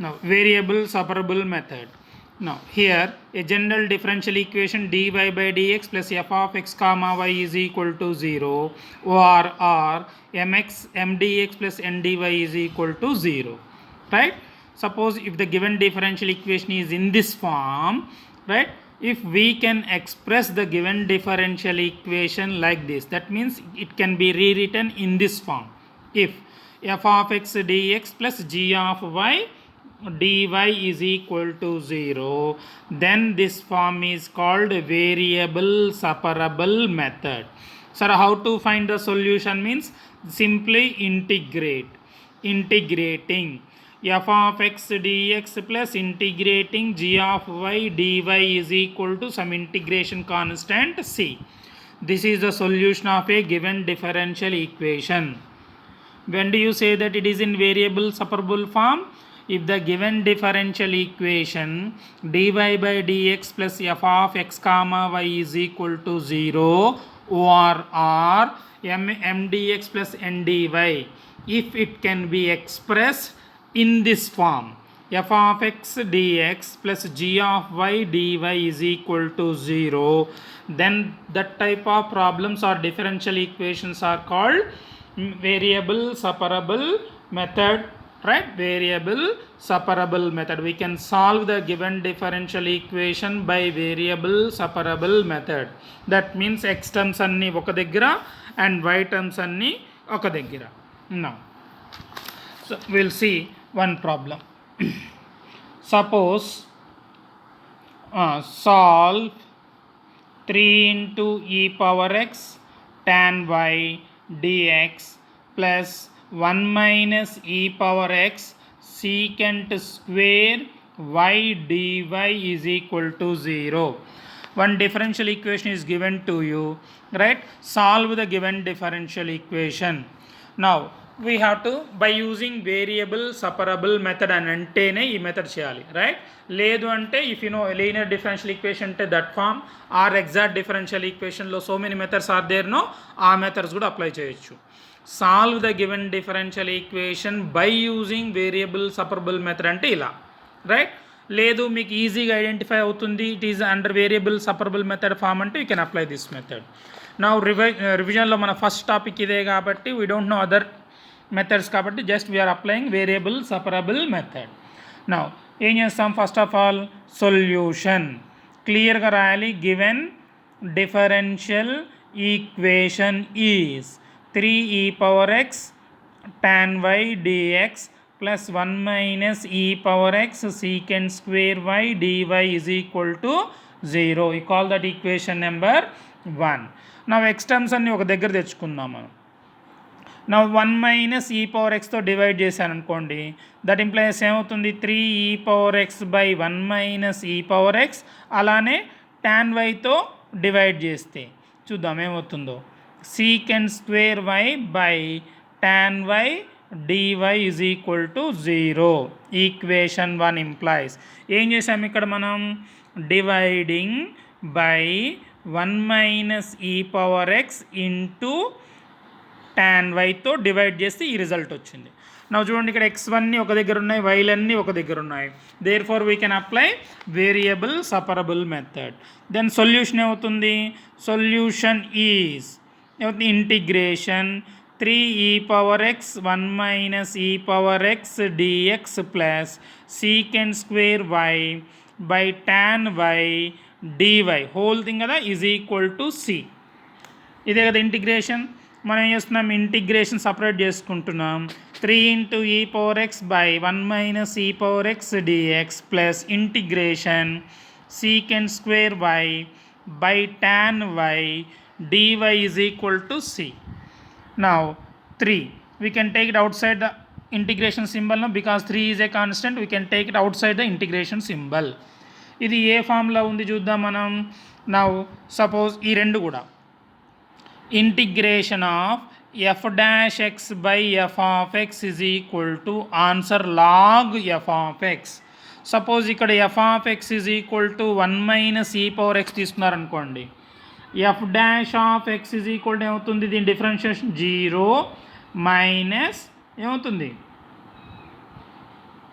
Now variable separable method. Now here a general differential equation dy by dx plus f of x comma y is equal to 0 or mx mdx plus ndy is equal to 0, right? Suppose if the given differential equation is in this form, right? If we can express the given differential equation like this, that means it can be rewritten in this form. If f of x dx plus g of y dy is equal to 0, then this form is called variable separable method. So how to find the solution means simply integrating f of x dx plus integrating g of y dy is equal to some integration constant c. This is the solution of a given differential equation. When do you say that it is in variable separable form? If the given differential equation dy by dx plus f of x comma y is equal to 0 or mdx plus ndy, if it can be expressed in this form, f of x dx plus g of y dy is equal to 0, then that type of problems or differential equations are called variable separable method, right? Variable separable method. We can solve the given differential equation by variable separable method. That means x terms anni oka daggara and y terms anni oka daggara. Now so we'll see one problem. Suppose solve 3 into e power x tan y dx plus 1 minus e power x secant square y dy is equal to 0. One differential equation is given to you, right? Solve the given differential equation. Now we have to, by using variable separable method అని అంటేనే ఈ method చేయాలి, right? లేదు అంటే if you know linear differential equation అంటే that form or exact differential ఈక్వేషన్లో so many methods are there no, ఆ methods కూడా అప్లై చేయొచ్చు. Solve the given differential equation by using variable separable method అంటే ఇలా, రైట్? లేదు మీకు ఈజీగా ఐడెంటిఫై అవుతుంది it is under variable separable method form అంటే you can apply this method. నా రివిజన్లో మన ఫస్ట్ టాపిక్ ఇదే కాబట్టి we don't know other methods కాబట్టి just we're applying variable separable method. Now ఏం చేస్తాం? ఫస్ట్ ఆఫ్ ఆల్ సొల్యూషన్ క్లియర్గా రాయాలి. Given differential equation is 3e power x tan y dx plus 1 minus e power x secant square y dy is equal to 0. You call that equation number 1. Now x terms అన్ని ఒక దగ్గర తెచ్చుకుందాం మనం. నా 1 minus e power ఎక్స్తో divide చేశాను అనుకోండి, that implies ఏమవుతుంది? 3e power x by 1 minus e power X. అలానే tan వైతో డివైడ్ చేస్తే చూద్దాం ఏమవుతుందో. secant square y by tan y dy is equal to 0. Equation 1 implies ఏం చేసాం ఇక్కడ మనం? Dividing by 1 minus e power x into tan వైతో డివైడ్ చేస్తే ఈ రిజల్ట్ వచ్చింది. నా చూడండి ఇక్కడ x1 ఒక దగ్గర ఉన్నాయి, వైలన్నీ ఒక దగ్గర ఉన్నాయి. Therefore we can apply variable separable method. Then solution ఏమవుతుంది? Solution is integration 3e power x 1 minus e power x dx plus secant square y by tan y dy whole thing కదా is equal to c. ఇదే కదా integration. మనం ఏం చేస్తున్నాం? Integration separate చేసుకుంటున్నాం. 3 into e power x by 1 minus e power x dx plus integration secant square y by tan y dy is equal to c. Now 3 we can take it outside the integration symbol now, because 3 is a constant we can take it outside the integration symbol. ఇది ఏ ఫామ్లో ఉంది చూద్దాం మనం. Now suppose ఈ రెండు కూడా integration of f dash x by f of x is equal to answer log f of x. Suppose ఇక్కడ f of x is equal to 1 minus e power x తీసుకున్నారనుకోండి, f dash of x is equal to ఏమవుతుంది? దీని differentiation 0 minus ఏమవుతుంది?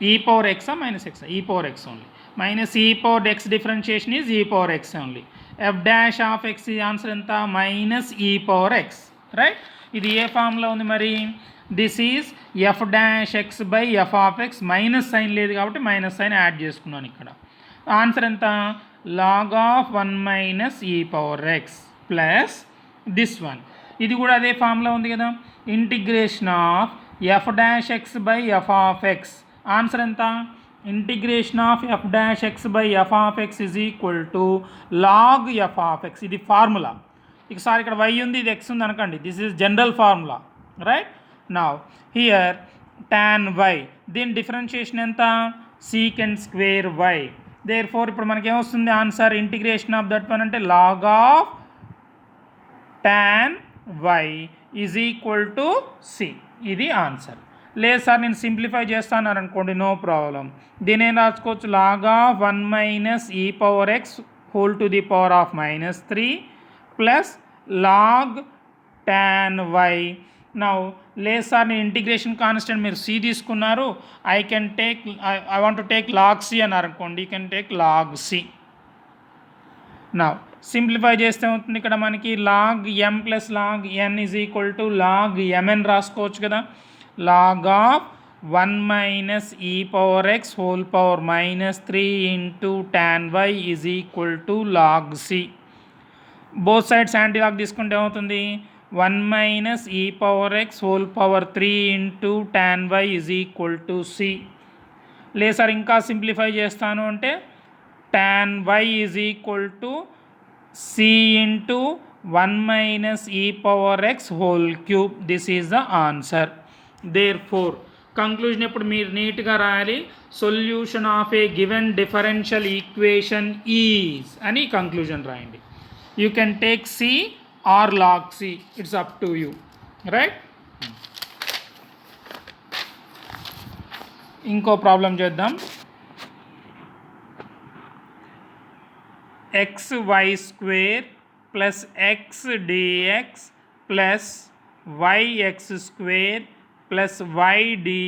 e power x or minus x? E power x only. Minus e power x differentiation is e power x only. F dash of x is answer enta minus e power x, right? ఇది ఏ formula ఉంది మరి? This is f dash x by f of x. Minus sign లేదు కాబట్టి minus sign add చేసుకున్నాను ఇక్కడ. Answer ఎంత? Log of 1 minus e power x plus this one. ఇది కూడా అదే ఫార్ములా ఉంది కదా, integration of f dash x by f of x. Answer ఎంత? Integration of f dash x by f of x is equal to log f of x. ఇది formula. ఒకసారి ఇక్కడ y ఉంది, ఇది x ఉంది అనకండి. This is general formula, right? Now here tan y, దీని differentiation ఎంత? Secant square y. Therefore ఇప్పుడు మనకేమొస్తుంది answer? Integration of that one అంటే log of tan y is equal to c. ఇది ఆన్సర్. లేదు సార్ నేను సింప్లిఫై చేస్తాను అనుకోండి, నో ప్రాబ్లం. దీని ఏం రాసుకోవచ్చు? Log of 1 minus e power x whole to the power of minus 3 plus log tan y. Now లేదు సార్ నేను ఇంటిగ్రేషన్ కాన్స్టెంట్ మీరు c తీసుకున్నారు, I want to take log c అన్నారు అనుకోండి, you can take log c. Now simplify చేస్తే అవుతుంది ఇక్కడ మనకి log m plus log n is equal to log mn రాసుకోవచ్చు కదా. Log of 1 minus e power x whole power minus 3 into tan y is equal to log c. Both sides antilog తీసుకుంటే ఏమవుతుంది? 1 minus e power x whole power 3 into tan y is equal to c. లేదు sir ఇంకా simplify చేస్తాను అంటే tan y is equal to c into 1 minus e power x whole cube. This is the answer. Therefore conclusion ఎప్పుడు మీరు నీట్గా రాయాలి. Solution of a given differential equation is అని conclusion రాయండి. You can take C or log C, it's up to you, right? ఇంకో problem చేద్దాం. xy square plus x dx plus yx square plus y dy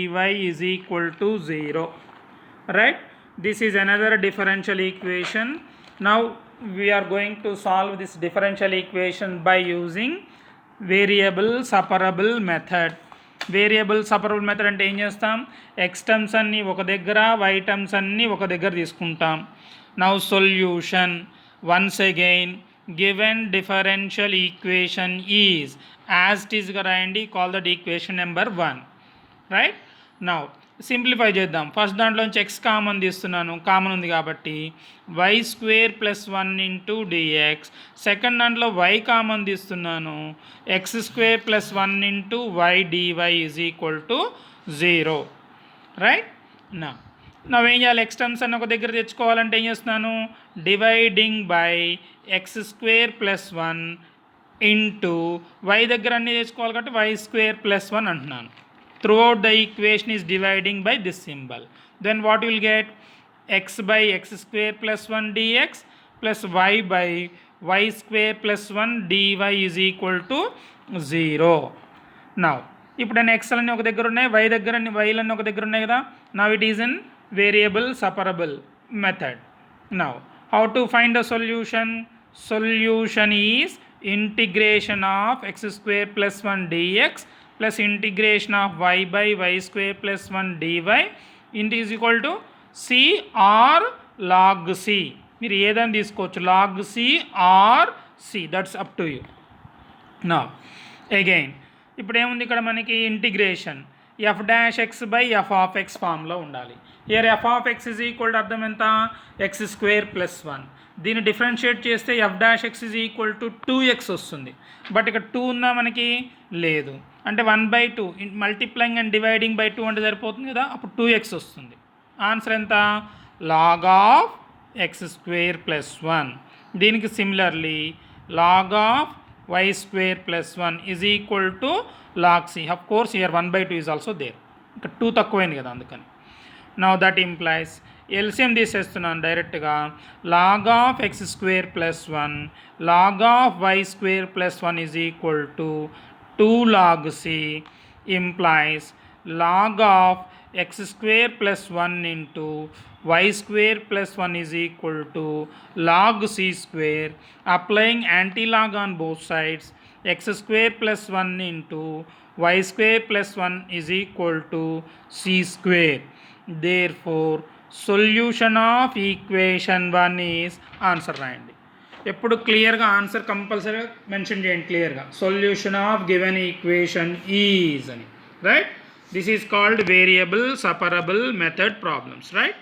is equal to 0, right? This is another differential equation. Now we are going to solve this differential equation by using variable separable method. Variable separable method అంటే ఏం చేస్తాం? X terms అన్నీ ఒక దగ్గర, why terms అన్నీ ఒక దగ్గర తీసుకుంటాం. Now solution once again given differential equation is as it ఈస్గా రాయండి. Call that equation number 1, right? Now simplify చేద్దాం. ఫస్ట్ దాంట్లోంచి ఎక్స్ కామన్ తీస్తున్నాను, కామన్ ఉంది కాబట్టి y square plus 1 into dx. Second దాంట్లో వై కామన్ తీస్తున్నాను, x square plus 1 into y dy is equal to 0, right? Now ఏం చేయాలి? ఎక్స్ టర్మ్స్ అన్ని ఒక దగ్గర తెచ్చుకోవాలంటే ఏం చేస్తున్నాను? Dividing by x square plus 1 into y దగ్గర అన్నీ తెచ్చుకోవాలి కాబట్టి వై స్క్వేర్ ప్లస్ 1 అంటున్నాను. Throughout the equation is dividing by this symbol. Then what you will get? X by x square plus 1 dx plus y by y square plus 1 dy is equal to 0. Now, ఇప్పుడు x లన్నీ ఒక దగ్గర ఉన్నాయి, y దగ్గర y లన్నీ ఒక దగ్గర ఉన్నాయి కదా. Now it is in variable separable method. Now, how to find the solution? Solution is integration of x square plus 1 dx plus integration of y by y square plus 1 dy into is equal to c or log c. మీరు ఏదైనా తీసుకోవచ్చు, log c or c, that's up to you. నా again ఇప్పుడు ఏముంది ఇక్కడ మనకి? Integration F dash x by f of X ఫామ్లో ఉండాలి. Here F of x is equal to అర్థం ఎంత? X square plus 1. దీన్ని డిఫరెన్షియేట్ చేస్తే F dash X is equal to 2x వస్తుంది. బట్ ఇక్కడ 2 ఉందా మనకి? లేదు. అంటే 1/2 మల్టిప్లైయింగ్ అండ్ డివైడింగ్ బై 2 అంటే సరిపోతుంది కదా, అప్పుడు 2x వస్తుంది. ఆన్సర్ ఎంత? Log of x square plus 1. దీనికి similarly log of y square plus 1 is equal to log c. Of course here 1/2 is also there. ఇక్కడ 2 తక్కువైంది కదా అందుకని. నౌ దట్ ఇంప్లైస్ ఎల్సిఎం తీసేస్తున్నాను డైరెక్ట్గా. Log of x square plus 1 log of y square plus 1 is equal to 2 log c implies log of x square plus 1 into y square plus 1 is equal to log c square. Applying anti-log on both sides, x square plus 1 into y square plus 1 is equal to c square. Therefore, solution of equation 1 is answer రాయండి. ఎప్పుడు క్లియర్గా answer కంపల్సరీగా mention చేయండి క్లియర్గా. Solution of given equation is అని, right. This is called variable separable method problems, right?